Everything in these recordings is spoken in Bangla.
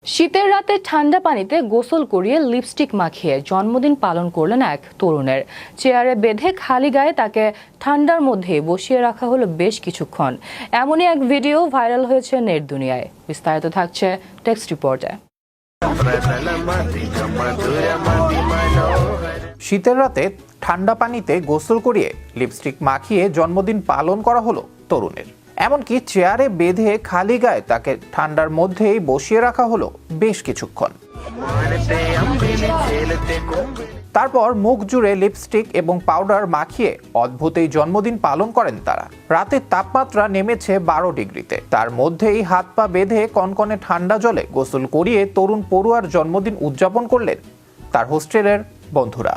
শীতের রাতে ঠান্ডা পানিতে গোসল করিয়ে লিপস্টিক মাখিয়ে জন্মদিন পালন করলেন এক তরুণের। চেয়ারে বেঁধে খালি গায়ে তাকে ঠান্ডার মধ্যে বসিয়ে রাখা হলো বেশ কিছুক্ষণ। এমনই এক ভিডিও ভাইরাল হয়েছে নেট দুনিয়ায়। বিস্তারিত থাকছে টেক্সট রিপোর্টে। শীতের রাতে ঠান্ডা পানিতে গোসল করিয়ে লিপস্টিক মাখিয়ে জন্মদিন পালন করা হলো তরুণের। এমনকি চেয়ারে বেঁধে খালি গায়ে তাকে ঠান্ডার মধ্যেই বসিয়ে রাখা হলো বেশ কিছুক্ষণ। তারপর মুখ জুড়ে লিপস্টিক এবং পাউডার মাখিয়ে অদ্ভুত এই জন্মদিন পালন করেন তারা। রাতের তাপমাত্রা নেমেছে 12 ডিগ্রিতে। তার মধ্যেই হাত পা বেঁধে কনকনে ঠান্ডা জলে গোসল করিয়ে তরুণ পড়ুয়ার জন্মদিন উদযাপন করলেন তার হোস্টেলের বন্ধুরা।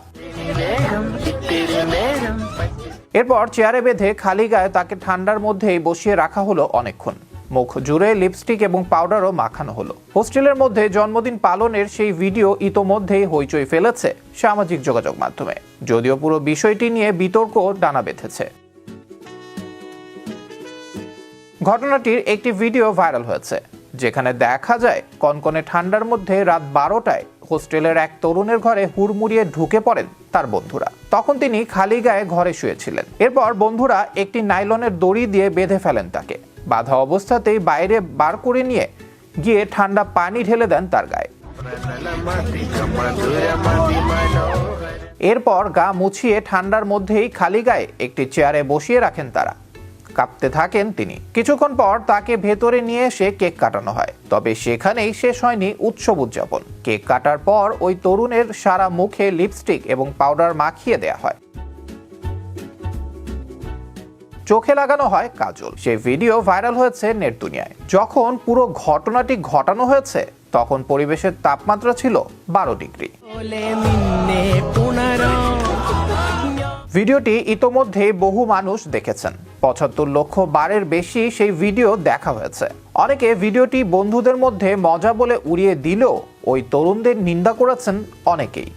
এরপর চেয়ারে বেঁধে খালি গায়ে তাকে ঠান্ডার মধ্যেই বসিয়ে রাখা হলো অনেকক্ষণ। মুখ জুড়ে লিপস্টিক এবং পাউডারও মাখানো হলো। হোস্টেলের মধ্যে জন্মদিন পালনের সেই ভিডিও ইতোমধ্যেই হইচই ফেলেছে সামাজিক যোগাযোগ মাধ্যমে, যদিও পুরো বিষয়টি নিয়ে বিতর্ক ডানা বেঁধেছে। ঘটনাটির একটি ভিডিও ভাইরাল হয়েছে, যেখানে দেখা যায় কনকনে ঠান্ডার মধ্যে রাত 12টায় হোস্টেলের এক তরুণের ঘরে হুড়মুড়িয়ে ঢুকে পড়েন তার বন্ধুরা। তখন তিনি খালি গায়ে ঘরে শুয়েছিলেন। এরপর বন্ধুরা একটি নাইলনের দড়ি দিয়ে বেঁধে ফেলেন তাকে। বাঁধা অবস্থাতেই বাইরে বার করে নিয়ে গিয়ে ঠান্ডা পানি ঢেলে দেন তার গায়ে। এরপর গা মুছিয়ে ঠান্ডার মধ্যেই খালি গায়ে একটি চেয়ারে বসিয়ে রাখেন তারা। কাঁপতে থাকেন তিনি। কিছুক্ষণ পর তাকে ভেতরে নিয়ে এসে কেক কাটানো হয়। তবে সেখানেই শেষ হয়নি উৎসব উদযাপন। কেক কাটার পর ওই তরুণের সারা মুখে লিপস্টিক এবং পাউডার মাখিয়ে দেয়া হয়। চোখে লাগানো হয় কাজল। সেই ভিডিও ভাইরাল হয়েছে নেট দুনিয়ায়। যখন পুরো ঘটনাটি ঘটানো হয়েছে তখন পরিবেশের তাপমাত্রা ছিল 12 ডিগ্রি। ভিডিওটি ইতোমধ্যে বহু মানুষ দেখেছেন। 75 লক্ষ বারের বেশি সেই ভিডিও দেখা হয়েছে। অনেকে ভিডিওটি বন্ধুদের মধ্যে মজা বলে উড়িয়ে দিলেও ওই তরুণদের নিন্দা করেছেন অনেকেই।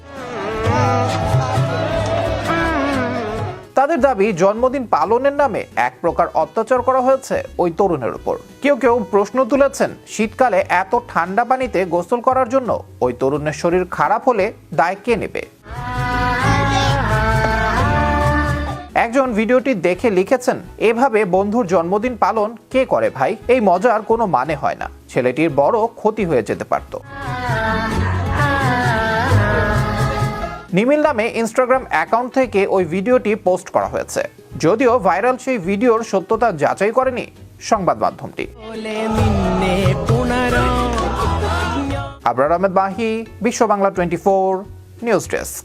তাদের দাবি, জন্মদিন পালনের নামে এক প্রকার অত্যাচার করা হয়েছে ওই তরুণের উপর। কেউ কেউ প্রশ্ন তুলেছেন, শীতকালে এত ঠান্ডা পানিতে গোসল করার জন্য ওই তরুণের শরীর খারাপ হলে দায় কে নেবে? একজন ভিডিওটি দেখে লিখেছেন, এভাবে বন্ধুর জন্মদিন পালন কে করে ভাই? এই মজার কোনো মানে হয় না। ছেলেটির বড় ক্ষতি হয়ে যেতে পারত। নিমিল নামে ইনস্টাগ্রাম অ্যাকাউন্ট থেকে ওই ভিডিওটি পোস্ট করা হয়েছে। যদিও ভাইরাল সেই ভিডিওর সত্যতা যাচাই করেনি সংবাদ মাধ্যমটি। আবরার আহমেদ মাহি, বিশ্ব বাংলা 24 নিউজ ডেস্ক।